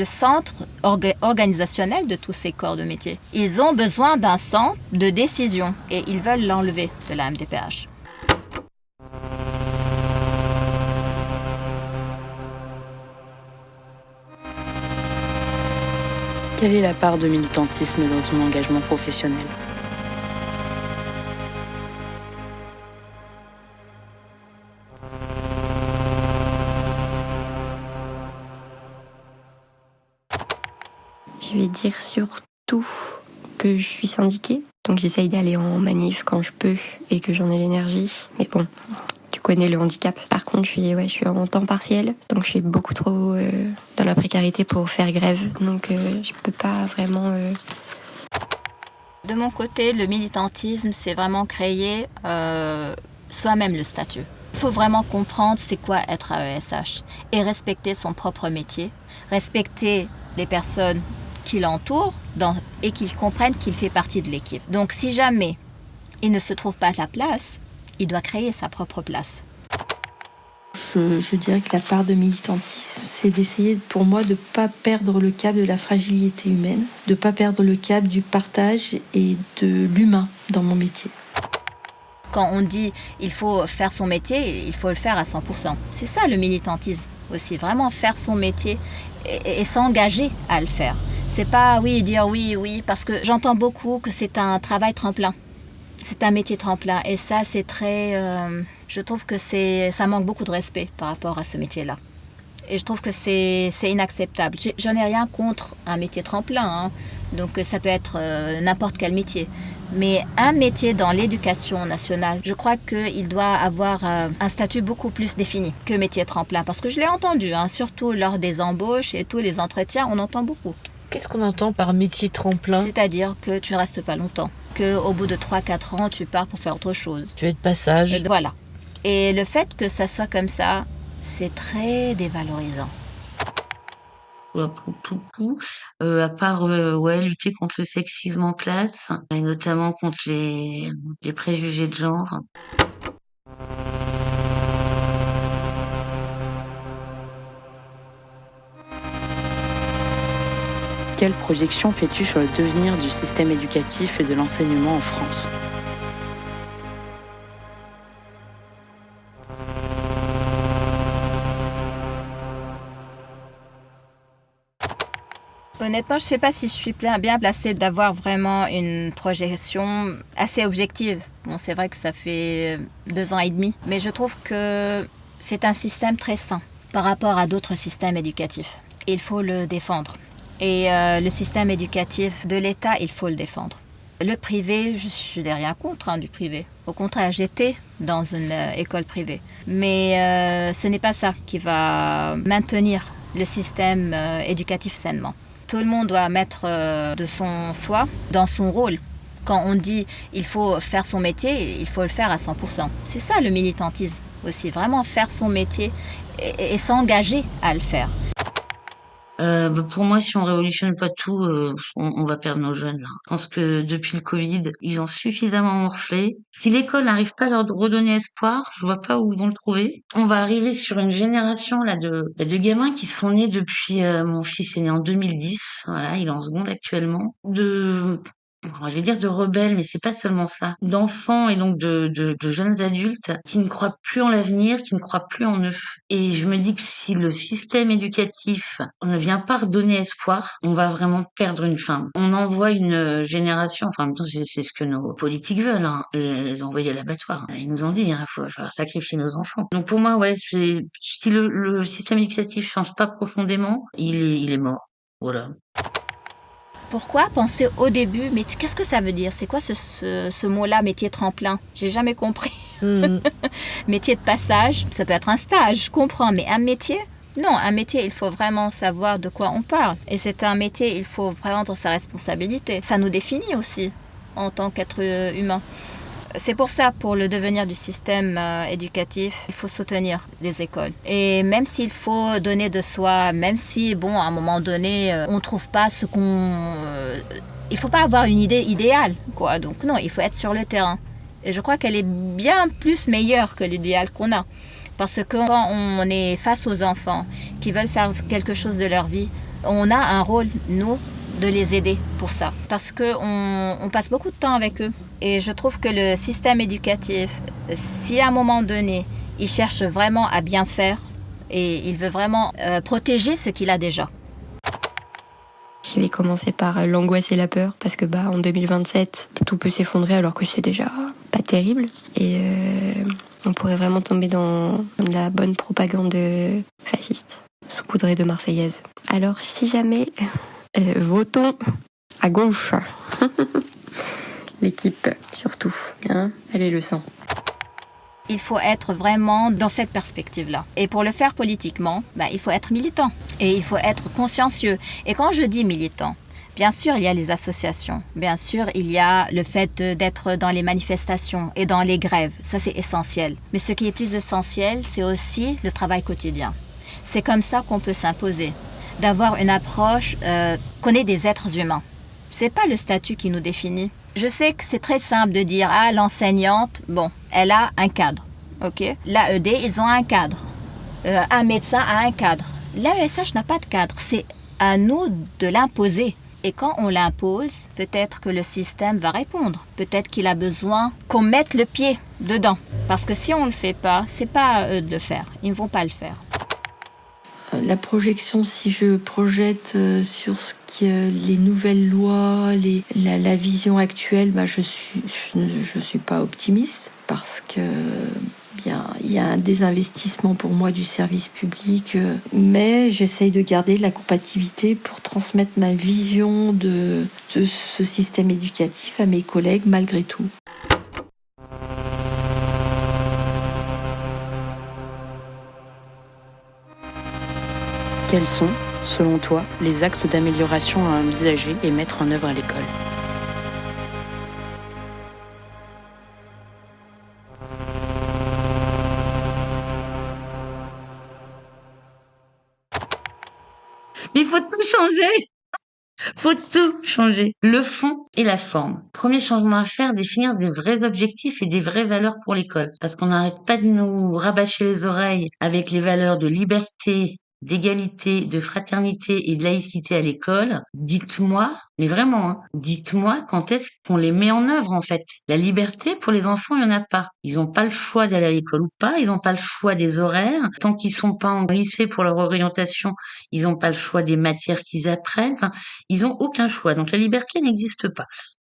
centre organisationnel de tous ces corps de métier. Ils ont besoin d'un centre de décision et ils veulent l'enlever de la MDPH. Quelle est la part de militantisme dans ton engagement professionnel ? Je vais dire surtout que je suis syndiquée, donc j'essaye d'aller en manif quand je peux et que j'en ai l'énergie. Mais bon, tu connais le handicap. Par contre, je suis en temps partiel, donc je suis beaucoup trop dans la précarité pour faire grève, donc je peux pas vraiment... De mon côté, le militantisme, c'est vraiment créer soi-même le statut. Il faut vraiment comprendre c'est quoi être AESH et respecter son propre métier, respecter les personnes qui l'entourent et qu'ils comprennent qu'il fait partie de l'équipe. Donc si jamais il ne se trouve pas sa place, il doit créer sa propre place. Je dirais que la part de militantisme, c'est d'essayer pour moi de ne pas perdre le cap de la fragilité humaine, de ne pas perdre le cap du partage et de l'humain dans mon métier. Quand on dit il faut faire son métier, il faut le faire à 100%. C'est ça le militantisme aussi, vraiment faire son métier et s'engager à le faire. C'est pas dire oui, parce que j'entends beaucoup que c'est un travail tremplin. C'est un métier tremplin et ça c'est très... je trouve que ça manque beaucoup de respect par rapport à ce métier-là. Et je trouve que c'est inacceptable. Je n'ai rien contre un métier tremplin, hein. Donc ça peut être n'importe quel métier. Mais un métier dans l'éducation nationale, je crois qu'il doit avoir un statut beaucoup plus défini que métier tremplin. Parce que je l'ai entendu, hein, surtout lors des embauches et tous les entretiens, on entend beaucoup. Qu'est-ce qu'on entend par métier tremplin ? C'est-à-dire que tu ne restes pas longtemps. Qu'au bout de 3-4 ans, tu pars pour faire autre chose. Tu es de passage. Voilà. Et le fait que ça soit comme ça, c'est très dévalorisant. Pour tout, à part lutter contre le sexisme en classe, et notamment contre les préjugés de genre. Quelle projection fais-tu sur le devenir du système éducatif et de l'enseignement en France ? Honnêtement, je ne sais pas si je suis bien placée d'avoir vraiment une projection assez objective. Bon, c'est vrai que ça fait 2 ans et demi, mais je trouve que c'est un système très sain par rapport à d'autres systèmes éducatifs. Il faut le défendre. Et le système éducatif de l'État, il faut le défendre. Le privé, je n'ai rien contre du privé. Au contraire, j'étais dans une école privée. Mais ce n'est pas ça qui va maintenir le système éducatif sainement. Tout le monde doit mettre de son soi dans son rôle. Quand on dit il faut faire son métier, il faut le faire à 100%. C'est ça le militantisme aussi, vraiment faire son métier et s'engager à le faire. Pour moi, si on révolutionne pas tout, on va perdre nos jeunes, là. Je pense que depuis le Covid, ils ont suffisamment morflé. Si l'école n'arrive pas à leur redonner espoir, je vois pas où ils vont le trouver. On va arriver sur une génération là de gamins qui sont nés depuis. Mon fils est né en 2010, voilà, il est en seconde actuellement. Je vais dire de rebelles, mais c'est pas seulement ça. D'enfants et donc de jeunes adultes qui ne croient plus en l'avenir, qui ne croient plus en eux. Et je me dis que si le système éducatif ne vient pas redonner espoir, on va vraiment perdre une femme. On envoie une génération, enfin en même temps c'est ce que nos politiques veulent, hein, les envoyer à l'abattoir. Ils nous ont dit, il faut falloir sacrifier nos enfants. Donc pour moi, ouais, si le système éducatif change pas profondément, il est mort. Voilà. Pourquoi penser au début, mais qu'est-ce que ça veut dire? C'est quoi ce mot-là, métier tremplin? J'ai jamais compris. Métier de passage, ça peut être un stage, je comprends, mais un métier? Non, un métier, il faut vraiment savoir de quoi on parle. Et c'est un métier, il faut prendre sa responsabilité. Ça nous définit aussi en tant qu'être humain. C'est pour ça, pour le devenir du système éducatif, il faut soutenir les écoles. Et même s'il faut donner de soi, même si, bon, à un moment donné, on ne trouve pas ce qu'on... il ne faut pas avoir une idée idéale, quoi. Donc non, il faut être sur le terrain. Et je crois qu'elle est bien plus meilleure que l'idéal qu'on a. Parce que quand on est face aux enfants qui veulent faire quelque chose de leur vie, on a un rôle, nous, de les aider pour ça. Parce qu'on passe beaucoup de temps avec eux. Et je trouve que le système éducatif, si à un moment donné, il cherche vraiment à bien faire et il veut vraiment protéger ce qu'il a déjà. Je vais commencer par l'angoisse et la peur parce que en 2027, tout peut s'effondrer alors que c'est déjà pas terrible. Et on pourrait vraiment tomber dans de la bonne propagande fasciste, saupoudrée de marseillaise. Alors si jamais, votons à gauche. L'équipe, surtout. Hein, allez, le sang. Il faut être vraiment dans cette perspective-là. Et pour le faire politiquement, il faut être militant. Et il faut être consciencieux. Et quand je dis militant, bien sûr, il y a les associations. Bien sûr, il y a le fait d'être dans les manifestations et dans les grèves. Ça, c'est essentiel. Mais ce qui est plus essentiel, c'est aussi le travail quotidien. C'est comme ça qu'on peut s'imposer. D'avoir une approche qu'on est des êtres humains. C'est pas le statut qui nous définit. Je sais que c'est très simple de dire « Ah, l'enseignante, bon, elle a un cadre. » Ok. L'AED, ils ont un cadre. Un médecin a un cadre. L'AESH n'a pas de cadre. C'est à nous de l'imposer. Et quand on l'impose, peut-être que le système va répondre. Peut-être qu'il a besoin qu'on mette le pied dedans. Parce que si on ne le fait pas, c'est pas à eux de le faire. Ils ne vont pas le faire. La projection, si je projette sur les nouvelles lois, la vision actuelle, je suis pas optimiste parce que il y a un désinvestissement pour moi du service public, mais j'essaye de garder la compatibilité pour transmettre ma vision de ce système éducatif à mes collègues malgré tout. Quels sont, selon toi, les axes d'amélioration à envisager et mettre en œuvre à l'école? Mais il faut tout changer. Faut tout changer. Le fond et la forme. Premier changement à faire, définir des vrais objectifs et des vraies valeurs pour l'école. Parce qu'on n'arrête pas de nous rabâcher les oreilles avec les valeurs de liberté, d'égalité, de fraternité et de laïcité à l'école. Dites-moi, mais vraiment, hein, dites-moi quand est-ce qu'on les met en œuvre en fait. La liberté pour les enfants, il n'y en a pas. Ils n'ont pas le choix d'aller à l'école ou pas, ils n'ont pas le choix des horaires. Tant qu'ils sont pas en lycée pour leur orientation, ils n'ont pas le choix des matières qu'ils apprennent. Enfin, ils n'ont aucun choix. Donc la liberté n'existe pas.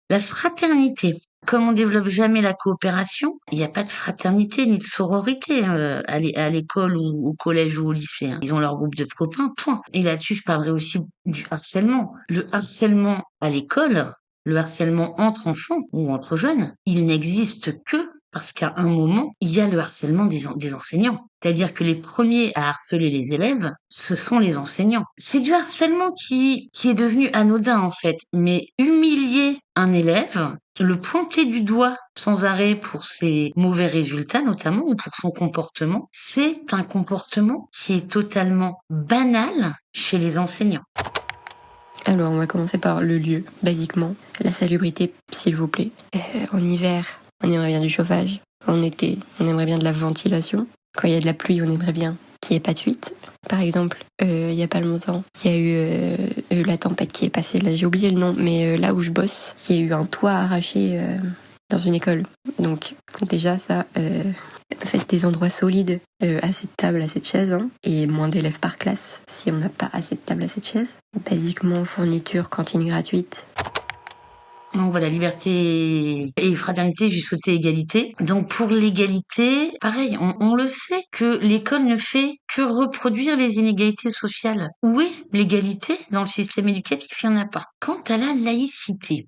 La fraternité. Comme on développe jamais la coopération, il n'y a pas de fraternité ni de sororité à l'école ou au collège ou au lycée. Hein. Ils ont leur groupe de copains, point. Et là-dessus, je parlerai aussi du harcèlement. Le harcèlement à l'école, le harcèlement entre enfants ou entre jeunes, il n'existe que parce qu'à un moment, il y a le harcèlement des enseignants. C'est-à-dire que les premiers à harceler les élèves, ce sont les enseignants. C'est du harcèlement qui est devenu anodin en fait, mais humilier un élève, le pointer du doigt sans arrêt pour ses mauvais résultats notamment ou pour son comportement, c'est un comportement qui est totalement banal chez les enseignants. Alors, on va commencer par le lieu, basiquement. La salubrité, s'il vous plaît. En hiver, on aimerait bien du chauffage. En été, on aimerait bien de la ventilation. Quand il y a de la pluie, on aimerait bien qu'il n'y ait pas de fuite. Par exemple, il n'y a pas longtemps, il y a eu la tempête qui est passée. Là, j'ai oublié le nom, mais là où je bosse, il y a eu un toit arraché dans une école. Donc, déjà, ça, faites des endroits solides, assez de tables, assez de chaises, hein, et moins d'élèves par classe si on n'a pas assez de tables, assez de chaises. Basiquement, fourniture, cantine gratuite. Donc voilà, liberté et fraternité, j'ai sauté égalité. Donc pour l'égalité, pareil, on le sait que l'école ne fait que reproduire les inégalités sociales. Où est l'égalité dans le système éducatif? Il n'y en a pas. Quant à la laïcité,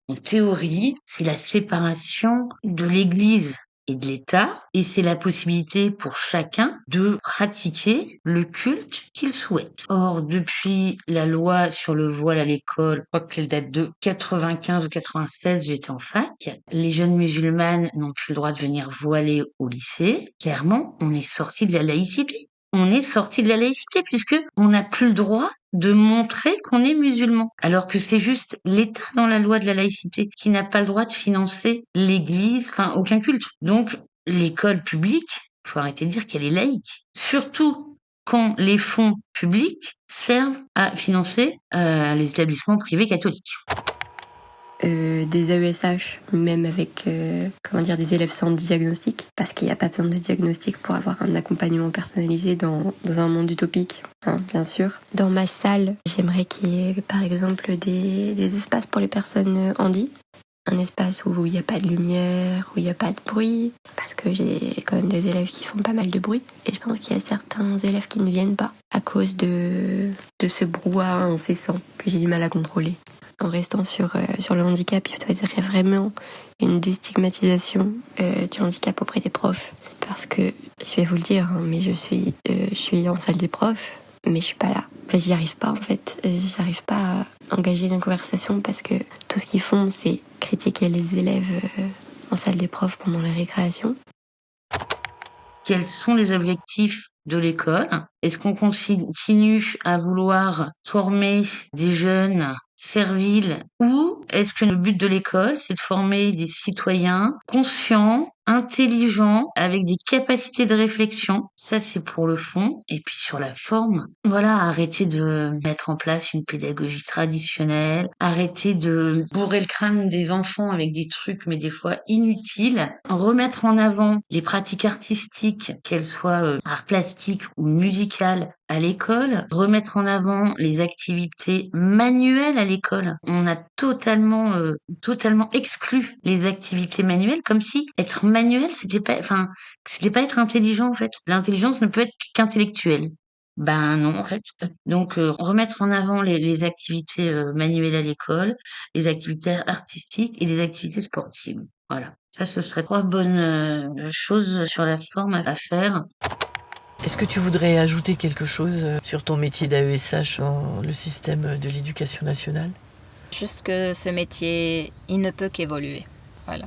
en théorie, c'est la séparation de l'Église et de l'État, et c'est la possibilité pour chacun de pratiquer le culte qu'il souhaite. Or, depuis la loi sur le voile à l'école, je crois qu'elle date de 95 ou 96, j'étais en fac, les jeunes musulmanes n'ont plus le droit de venir voiler au lycée. Clairement, on est sorti de la laïcité. On est sorti de la laïcité puisque on n'a plus le droit de montrer qu'on est musulman. Alors que c'est juste l'État dans la loi de la laïcité qui n'a pas le droit de financer l'église, enfin aucun culte. Donc l'école publique, faut arrêter de dire qu'elle est laïque. Surtout quand les fonds publics servent à financer les établissements privés catholiques. Des AESH, même avec des élèves sans diagnostic, parce qu'il n'y a pas besoin de diagnostic pour avoir un accompagnement personnalisé dans un monde utopique, hein, bien sûr. Dans ma salle, j'aimerais qu'il y ait par exemple des espaces pour les personnes handy, un espace où il n'y a pas de lumière, où il n'y a pas de bruit, parce que j'ai quand même des élèves qui font pas mal de bruit, et je pense qu'il y a certains élèves qui ne viennent pas à cause de ce brouhaha incessant que j'ai du mal à contrôler. En restant sur le handicap, il faudrait vraiment une déstigmatisation du handicap auprès des profs. Parce que, je vais vous le dire, hein, mais je suis en salle des profs, mais je suis pas là. Enfin, j'y arrive pas, en fait. J'arrive pas à engager une conversation parce que tout ce qu'ils font, c'est critiquer les élèves en salle des profs pendant la récréation. Quels sont les objectifs de l'école? Est-ce qu'on continue à vouloir former des jeunes serviles ou est-ce que le but de l'école, c'est de former des citoyens conscients, intelligents, avec des capacités de réflexion? Ça, c'est pour le fond. Et puis sur la forme, voilà, arrêter de mettre en place une pédagogie traditionnelle, arrêter de bourrer le crâne des enfants avec des trucs, mais des fois inutiles, remettre en avant les pratiques artistiques, qu'elles soient art plastique ou musicales, à l'école, remettre en avant les activités manuelles à l'école. On a totalement exclu les activités manuelles, comme si être manuel, c'était pas être intelligent, en fait. L'intelligence ne peut être qu'intellectuelle. Ben non, en fait. Donc, remettre en avant les activités manuelles à l'école, les activités artistiques et les activités sportives. Voilà. Ça, ce serait 3 bonnes choses sur la forme à faire. Est-ce que tu voudrais ajouter quelque chose sur ton métier d'AESH dans le système de l'éducation nationale? Juste que ce métier, il ne peut qu'évoluer. Voilà.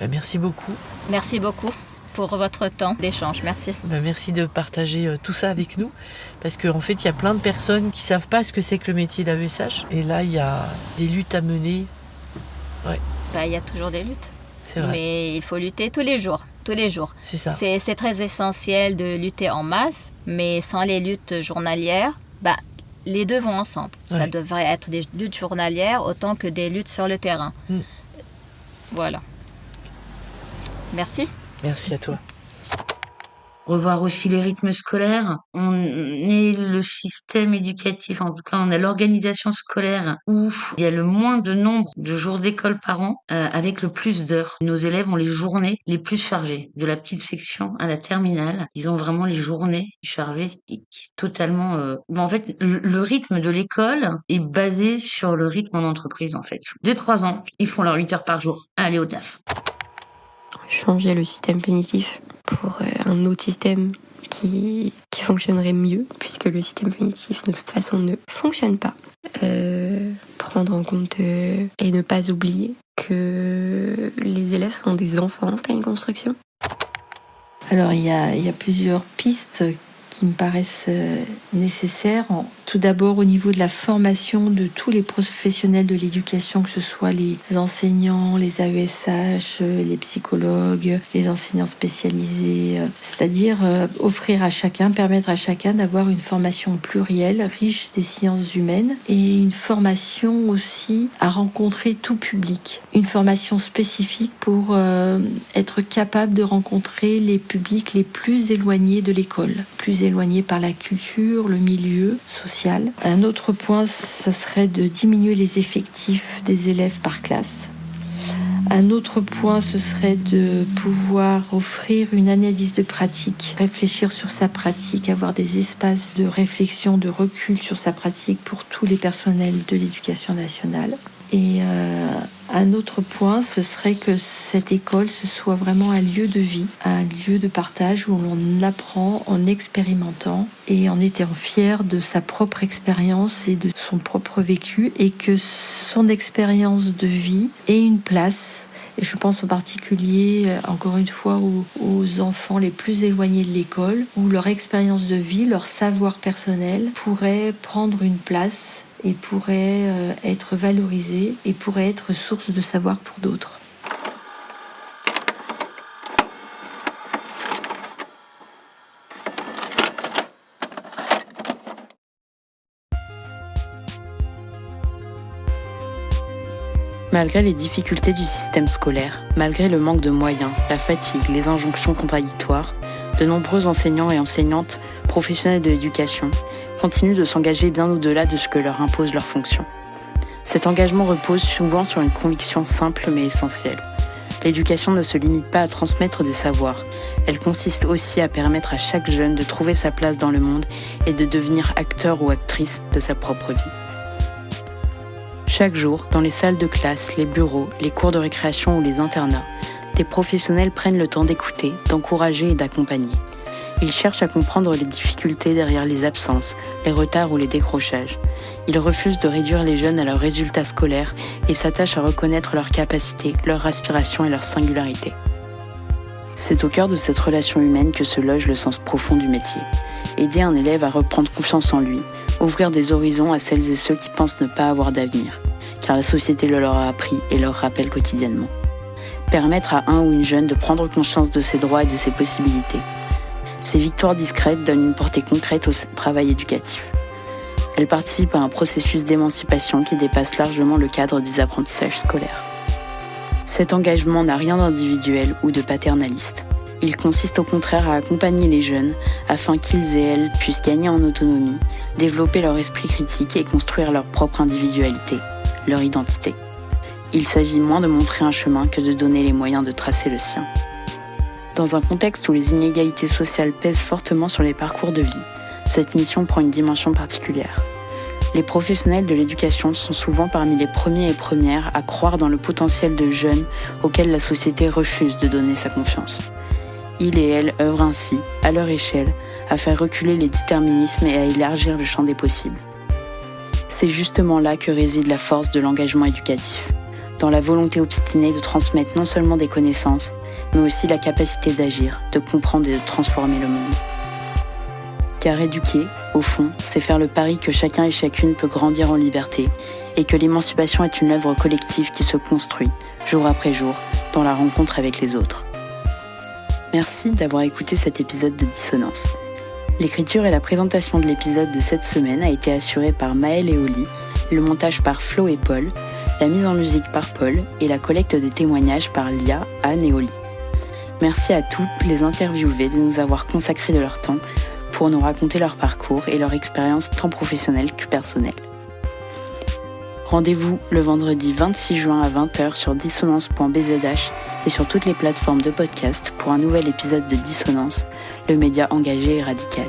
Ben, merci beaucoup. Merci beaucoup pour votre temps d'échange. Merci. Ben, merci de partager tout ça avec nous. Parce qu'en fait, il y a plein de personnes qui ne savent pas ce que c'est que le métier d'AESH. Et là, il y a des luttes à mener. Ouais. Ben, il y a toujours des luttes. C'est vrai. Mais il faut lutter tous les jours. Tous les jours. C'est ça. C'est très essentiel de lutter en masse, mais sans les luttes journalières, les deux vont ensemble. Ouais. Ça devrait être des luttes journalières autant que des luttes sur le terrain. Voilà. Merci. Merci à toi. Revoir aussi les rythmes scolaires. On est le système éducatif, en tout cas on a l'organisation scolaire où il y a le moins de nombre de jours d'école par an avec le plus d'heures. Nos élèves ont les journées les plus chargées, de la petite section à la terminale. Ils ont vraiment les journées chargées qui est totalement... En fait, le rythme de l'école est basé sur le rythme en entreprise en fait. 2-3 ans, ils font leurs 8 heures par jour. Allez au taf. Changer le système punitif pour pour un autre système qui fonctionnerait mieux, puisque le système punitif de toute façon ne fonctionne pas. Prendre en compte et ne pas oublier que les élèves sont des enfants en pleine construction. Alors il y a plusieurs pistes qui me paraissent nécessaires. Tout d'abord au niveau de la formation de tous les professionnels de l'éducation, que ce soit les enseignants, les AESH, les psychologues, les enseignants spécialisés, c'est-à-dire offrir à chacun, permettre à chacun d'avoir une formation plurielle, riche des sciences humaines, et une formation aussi à rencontrer tout public, une formation spécifique pour être capable de rencontrer les publics les plus éloignés de l'école, plus éloignés par la culture, le milieu social. Un autre point, ce serait de diminuer les effectifs des élèves par classe. Un autre point, ce serait de pouvoir offrir une analyse de pratique, réfléchir sur sa pratique, avoir des espaces de réflexion, de recul sur sa pratique pour tous les personnels de l'éducation nationale. Et un autre point, ce serait que cette école, ce soit vraiment un lieu de vie, un lieu de partage où l'on apprend en expérimentant et en étant fier de sa propre expérience et de son propre vécu, et que son expérience de vie ait une place. Et je pense en particulier, encore une fois, aux enfants les plus éloignés de l'école, où leur expérience de vie, leur savoir personnel pourrait prendre une place et pourrait être valorisé et pourrait être source de savoir pour d'autres. Malgré les difficultés du système scolaire, malgré le manque de moyens, la fatigue, les injonctions contradictoires, de nombreux enseignants et enseignantes professionnels de l'éducation continuent de s'engager bien au-delà de ce que leur impose leur fonction. Cet engagement repose souvent sur une conviction simple mais essentielle. L'éducation ne se limite pas à transmettre des savoirs, elle consiste aussi à permettre à chaque jeune de trouver sa place dans le monde et de devenir acteur ou actrice de sa propre vie. Chaque jour, dans les salles de classe, les bureaux, les cours de récréation ou les internats, des professionnels prennent le temps d'écouter, d'encourager et d'accompagner. Ils cherchent à comprendre les difficultés derrière les absences, les retards ou les décrochages. Ils refusent de réduire les jeunes à leurs résultats scolaires et s'attachent à reconnaître leurs capacités, leurs aspirations et leurs singularités. C'est au cœur de cette relation humaine que se loge le sens profond du métier. Aider un élève à reprendre confiance en lui, ouvrir des horizons à celles et ceux qui pensent ne pas avoir d'avenir, car la société le leur a appris et leur rappelle quotidiennement. Permettre à un ou une jeune de prendre conscience de ses droits et de ses possibilités. Ces victoires discrètes donnent une portée concrète au travail éducatif. Elles participent à un processus d'émancipation qui dépasse largement le cadre des apprentissages scolaires. Cet engagement n'a rien d'individuel ou de paternaliste. Il consiste au contraire à accompagner les jeunes afin qu'ils et elles puissent gagner en autonomie, développer leur esprit critique et construire leur propre individualité, leur identité. Il s'agit moins de montrer un chemin que de donner les moyens de tracer le sien. Dans un contexte où les inégalités sociales pèsent fortement sur les parcours de vie, cette mission prend une dimension particulière. Les professionnels de l'éducation sont souvent parmi les premiers et premières à croire dans le potentiel de jeunes auxquels la société refuse de donner sa confiance. Ils et elles œuvrent ainsi, à leur échelle, à faire reculer les déterminismes et à élargir le champ des possibles. C'est justement là que réside la force de l'engagement éducatif, dans la volonté obstinée de transmettre non seulement des connaissances, mais aussi la capacité d'agir, de comprendre et de transformer le monde. Car éduquer, au fond, c'est faire le pari que chacun et chacune peut grandir en liberté et que l'émancipation est une œuvre collective qui se construit, jour après jour, dans la rencontre avec les autres. Merci d'avoir écouté cet épisode de Dissonance. L'écriture et la présentation de l'épisode de cette semaine a été assurée par Maëlle et Oli, le montage par Flo et Paul, la mise en musique par Paul et la collecte des témoignages par Lia, Anne et Oli. Merci à toutes les interviewées de nous avoir consacré de leur temps pour nous raconter leur parcours et leur expérience tant professionnelle que personnelle. Rendez-vous le vendredi 26 juin à 20h sur dissonance.bzh et sur toutes les plateformes de podcast pour un nouvel épisode de Dissonance, le média engagé et radical.